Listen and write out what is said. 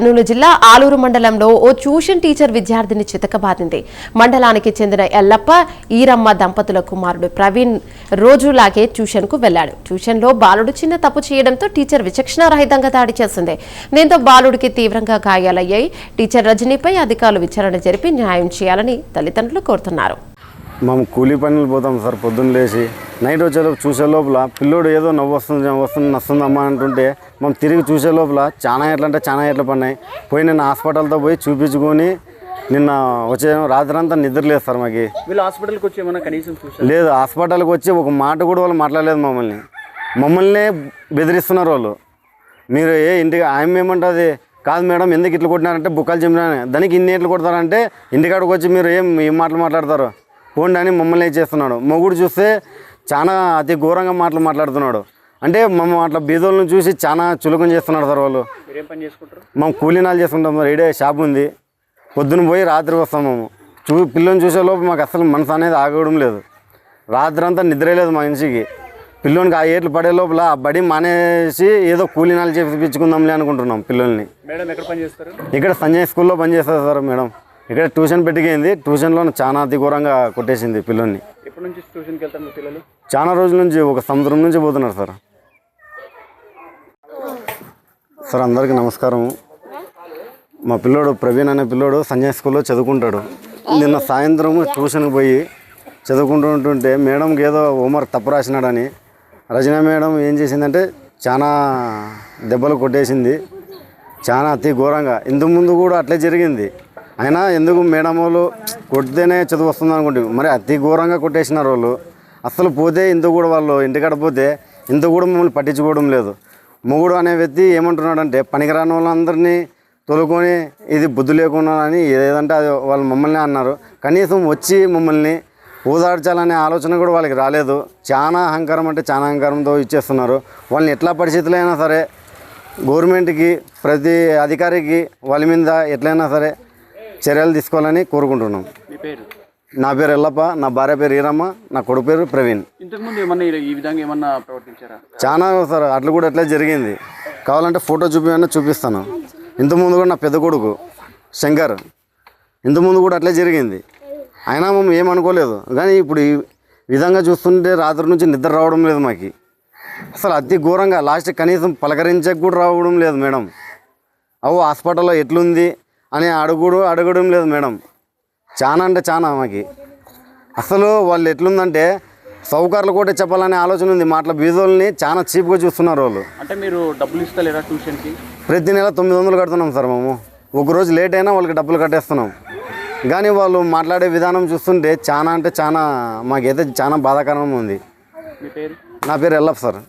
కర్నూలు జిల్లా ఆలూరు మండలంలో ఓ tuition teacher విద్యార్థిని చితకబాదింది. మండలానికి చెందిన ఎల్లప్ప, ఈరమ్మ దంపతుల కుమారుడు ప్రవీణ్ రోజులాగే ట్యూషన్ కు వెళ్లాడు. ట్యూషన్ లో బాలుడు చిన్న తప్పు చేయడంతో టీచర్ విచక్షణారహితంగా దాడి చేసింది. దీంతో బాలుడికి తీవ్రంగా గాయాలయ్యాయి. టీచర్ రజనీపై అధికారులు విచారణ జరిపి న్యాయం చేయాలని తల్లిదండ్రులు కోరుతున్నారు. మేము కూలీ పనులు పోతాం సార్. పొద్దున్న లేచి నైట్ వచ్చేలోపు చూసే లోపల పిల్లోడు ఏదో నవ్వు వస్తుందమ్మా అంటుంటే మేము తిరిగి చూసే లోపల చాలా ఎట్లా పడినాయి. పోయి నిన్న హాస్పిటల్తో పోయి చూపించుకొని నిన్న వచ్చే రాత్రి అంతా నిద్ర లేదు సార్. మాకు వీళ్ళు హాస్పిటల్కి వచ్చి ఏమన్నా కనీసం లేదు. హాస్పిటల్కి వచ్చి ఒక మాట కూడా వాళ్ళు మాట్లాడలేదు. మమ్మల్ని బెదిరిస్తున్నారు వాళ్ళు. మీరు ఇంటికి ఆమె ఏమంటుంది, కాదు మేడం ఎందుకు ఇట్లా కొట్టినారంటే బుక్కలు చెప్పినా దానికి ఇన్ని ఎట్లు కొడతారంటే ఇంటికాడికి వచ్చి మీరు ఏం మాటలు మాట్లాడతారు పోండి అని మమ్మల్ని చేస్తున్నాడు. మొగుడు చూస్తే చాలా అతి ఘోరంగా మాట్లాడుతున్నాడు. అంటే మమ్మల్ని అట్లా బీదోళ్ళని చూసి చాలా చులకం చేస్తున్నాడు సార్ వాళ్ళు. మేము కూలీనాలు చేసుకుంటాం సార్. ఈడే షాప్ ఉంది. పొద్దున పోయి రాత్రి వస్తాం. మేము పిల్లని చూసే లోపు మాకు అసలు మనసు అనేది ఆగడం లేదు. రాత్రి అంతా నిద్రే లేదు మా మనిషికి. పిల్లోనికి ఆ ఏట్లు పడే లోపల ఆ బడి మానేసి ఏదో కూలీనాలు చేపించుకుందాంలే అనుకుంటున్నాం పిల్లల్ని. ఇక్కడ సంజయ్ స్కూల్లో పనిచేస్తారు సార్ మేడం. ఇక్కడ ట్యూషన్ పెట్టిపోయింది. ట్యూషన్లో చాలా అతి ఘోరంగా కొట్టేసింది పిల్లల్ని. ఎప్పటి నుంచి ట్యూషన్కి వెళ్తారు పిల్లలు? చాలా రోజుల నుంచి, ఒక సంవత్సరం నుంచి పోతున్నారు సార్. సార్ అందరికీ నమస్కారం. మా పిల్లోడు ప్రవీణ్ అనే పిల్లోడు సంజయ్ స్కూల్లో చదువుకుంటాడు. నిన్న సాయంత్రం ట్యూషన్కి పోయి చదువుకుంటుంటే మేడంకి ఏదో హోంవర్క్ తప్పు రాసినాడని రజనీ మేడం ఏం చేసిందంటే చాలా దెబ్బలు కొట్టేసింది. చాలా అతి ఘోరంగా. ఇంతకు ముందు కూడా అట్లే జరిగింది. అయినా ఎందుకు మేడం వాళ్ళు కొడితేనే చదువు వస్తుంది అనుకుంటే మరి అతి ఘోరంగా కొట్టేసినారు వాళ్ళు. అసలు పోతే ఇంత కూడా వాళ్ళు ఇంటికాడ పోతే ఇంత కూడా మమ్మల్ని పట్టించుకోవడం లేదు. మొగుడు అనే వ్యక్తి ఏమంటున్నాడంటే పనికిరాని వాళ్ళందరినీ తోలుకొని ఇది బుద్ధి లేకుండా అని ఏదంటే అది వాళ్ళు మమ్మల్ని అన్నారు. కనీసం వచ్చి మమ్మల్ని ఓదార్చాలనే ఆలోచన కూడా వాళ్ళకి రాలేదు. చాలా అహంకారం అంటే చాలా అహంకారంతో ఇచ్చేస్తున్నారు. వాళ్ళని ఎట్లా పరిస్థితులు అయినా సరే గవర్నమెంట్కి ప్రతి అధికారికి వాళ్ళ మీద ఎట్లయినా సరే చర్యలు తీసుకోవాలని కోరుకుంటున్నాం. నా పేరు ఎల్లప్ప, నా భార్య పేరు ఈరమ్మ, నా కొడుకు పేరు ప్రవీణ్. ఇంతకుముందు ఏమన్నా ఈ విధంగా ఏమన్నా ప్రవర్తించారా? చాలా సార్. అట్లా కూడా ఎట్లా జరిగింది. కావాలంటే ఫోటో చూపిస్తాను. ఇంతకుముందు కూడా నా పెద్ద కొడుకు శంకర్ ఇంతకుముందు కూడా అట్లే జరిగింది. అయినా మేము ఏమనుకోలేదు. కానీ ఇప్పుడు ఈ విధంగా చూస్తుంటే రాత్రి నుంచి నిద్ర రావడం లేదు మాకు. అసలు అతి ఘోరంగా లాస్ట్ కనీసం పలకరించక కూడా రావడం లేదు మేడం. హాస్పిటల్లో ఎట్లుంది అని అడగడం లేదు మేడం. చాలా అంటే చాలా మాకు. అసలు వాళ్ళు ఎట్లుందంటే సౌకర్యాలు కూడా చెప్పాలనే ఆలోచన ఉంది. మాటల బీదోళ్ళని చాలా చీప్గా చూస్తున్నారు వాళ్ళు. అంటే మీరు డబ్బులు ఇస్తలేరా ట్యూషన్కి? ప్రతి నెల 900 కడుతున్నాం సార్ మేము. ఒకరోజు లేట్ అయినా వాళ్ళకి డబ్బులు కట్టేస్తున్నాం. కానీ వాళ్ళు మాట్లాడే విధానం చూస్తుంటే చాలా అంటే చాలా మాకైతే చాలా బాధాకరంగా ఉంది. మీ పేరు? నా పేరు ఎల్లప్ప సార్.